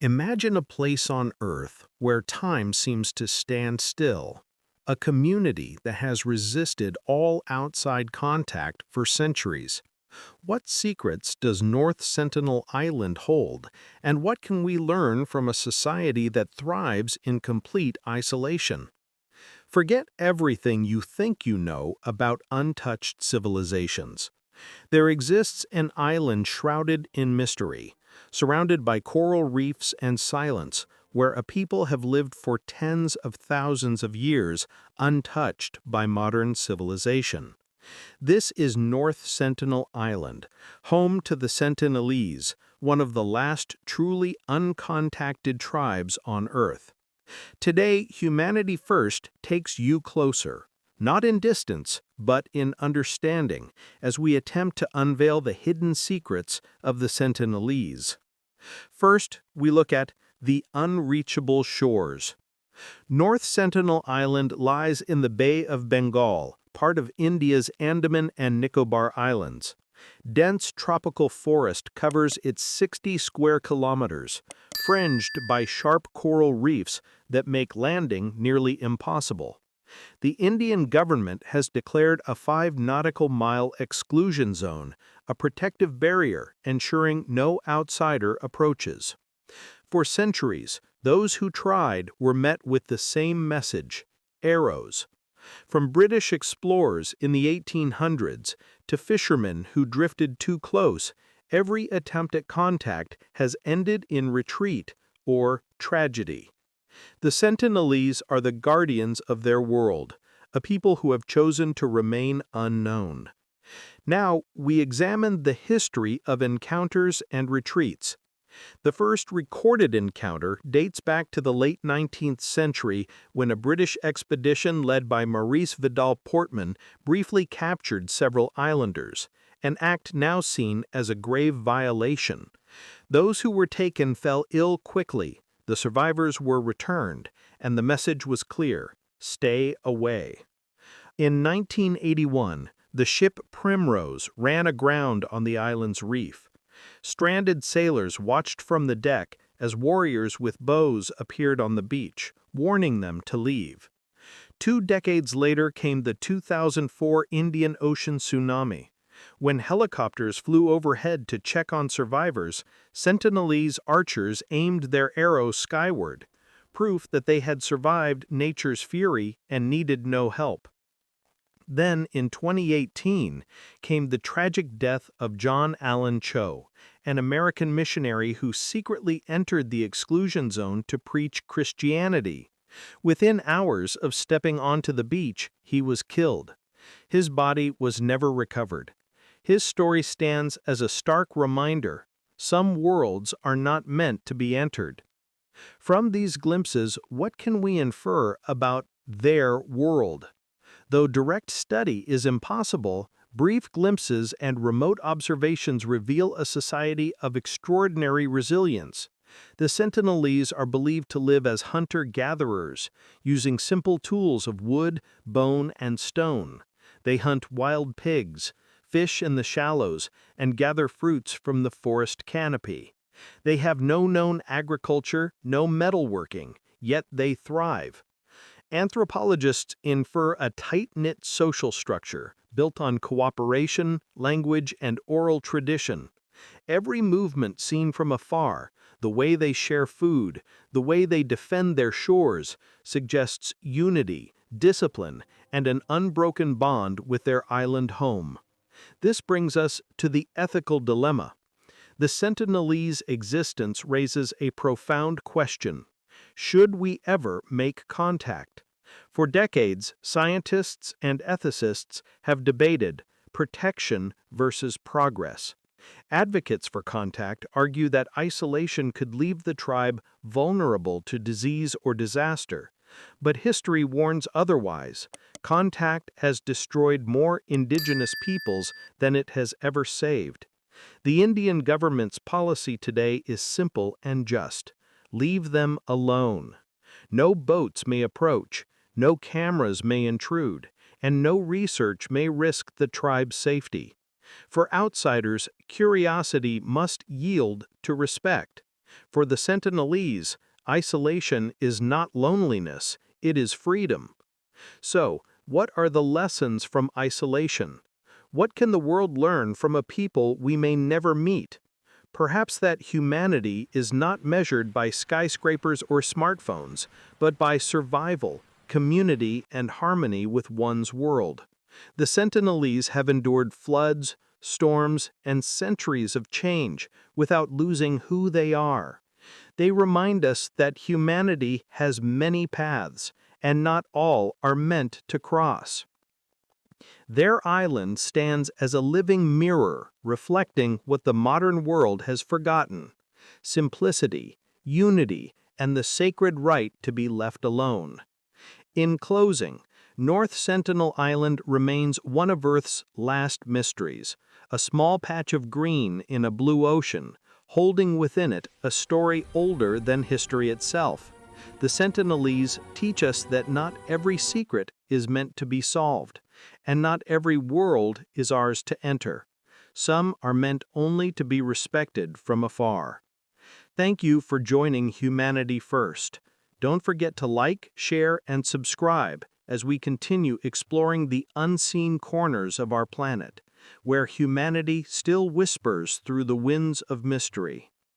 Imagine a place on Earth where time seems to stand still, a community that has resisted all outside contact for centuries. What secrets does North Sentinel Island hold, and what can we learn from a society that thrives in complete isolation? Forget everything you think you know about untouched civilizations. There exists an island shrouded in mystery, surrounded by coral reefs and silence, where a people have lived for tens of thousands of years untouched by modern civilization. This is North Sentinel Island, home to the Sentinelese, one of the last truly uncontacted tribes on Earth. Today, Humanity First takes you closer, not in distance, but in understanding, as we attempt to unveil the hidden secrets of the Sentinelese. First, we look at the unreachable shores. North Sentinel Island lies in the Bay of Bengal, part of India's Andaman and Nicobar Islands. Dense tropical forest covers its 60 square kilometers, fringed by sharp coral reefs that make landing nearly impossible. The Indian government has declared a 5 nautical-mile exclusion zone, a protective barrier ensuring no outsider approaches. For centuries, those who tried were met with the same message: arrows. From British explorers in the 1800s to fishermen who drifted too close, every attempt at contact has ended in retreat or tragedy. The Sentinelese are the guardians of their world, a people who have chosen to remain unknown. Now, we examine the history of encounters and retreats. The first recorded encounter dates back to the late 19th century when a British expedition led by Maurice Vidal Portman briefly captured several islanders, an act now seen as a grave violation. Those who were taken fell ill quickly, the survivors were returned, and the message was clear: stay away. In 1981, the ship Primrose ran aground on the island's reef. Stranded sailors watched from the deck as warriors with bows appeared on the beach, warning them to leave. 2 decades later came the 2004 Indian Ocean tsunami. When helicopters flew overhead to check on survivors, Sentinelese archers aimed their arrows skyward, proof that they had survived nature's fury and needed no help. Then, in 2018, came the tragic death of John Allen Chau, an American missionary who secretly entered the exclusion zone to preach Christianity. Within hours of stepping onto the beach, he was killed. His body was never recovered. His story stands as a stark reminder: some worlds are not meant to be entered. From these glimpses, what can we infer about their world? Though direct study is impossible, brief glimpses and remote observations reveal a society of extraordinary resilience. The Sentinelese are believed to live as hunter-gatherers, using simple tools of wood, bone, and stone. They hunt wild pigs, fish in the shallows, and gather fruits from the forest canopy. They have no known agriculture, no metalworking, yet they thrive. Anthropologists infer a tight-knit social structure built on cooperation, language, and oral tradition. Every movement seen from afar, the way they share food, the way they defend their shores, suggests unity, discipline, and an unbroken bond with their island home. This brings us to the ethical dilemma. The Sentinelese existence raises a profound question: should we ever make contact? For decades, scientists and ethicists have debated protection versus progress. Advocates for contact argue that isolation could leave the tribe vulnerable to disease or disaster. But history warns otherwise. Contact has destroyed more indigenous peoples than it has ever saved. The Indian government's policy today is simple and just: leave them alone. No boats may approach, no cameras may intrude, and no research may risk the tribe's safety. For outsiders, curiosity must yield to respect. For the Sentinelese, isolation is not loneliness, it is freedom. So, what are the lessons from isolation? What can the world learn from a people we may never meet? Perhaps that humanity is not measured by skyscrapers or smartphones, but by survival, community, and harmony with one's world. The Sentinelese have endured floods, storms, and centuries of change without losing who they are. They remind us that humanity has many paths, and not all are meant to cross. Their island stands as a living mirror reflecting what the modern world has forgotten: simplicity, unity, and the sacred right to be left alone. In closing, North Sentinel Island remains one of Earth's last mysteries, a small patch of green in a blue ocean, holding within it a story older than history itself. The Sentinelese teach us that not every secret is meant to be solved, and not every world is ours to enter. Some are meant only to be respected from afar. Thank you for joining Humanity First. Don't forget to like, share, and subscribe as we continue exploring the unseen corners of our planet, where humanity still whispers through the winds of mystery.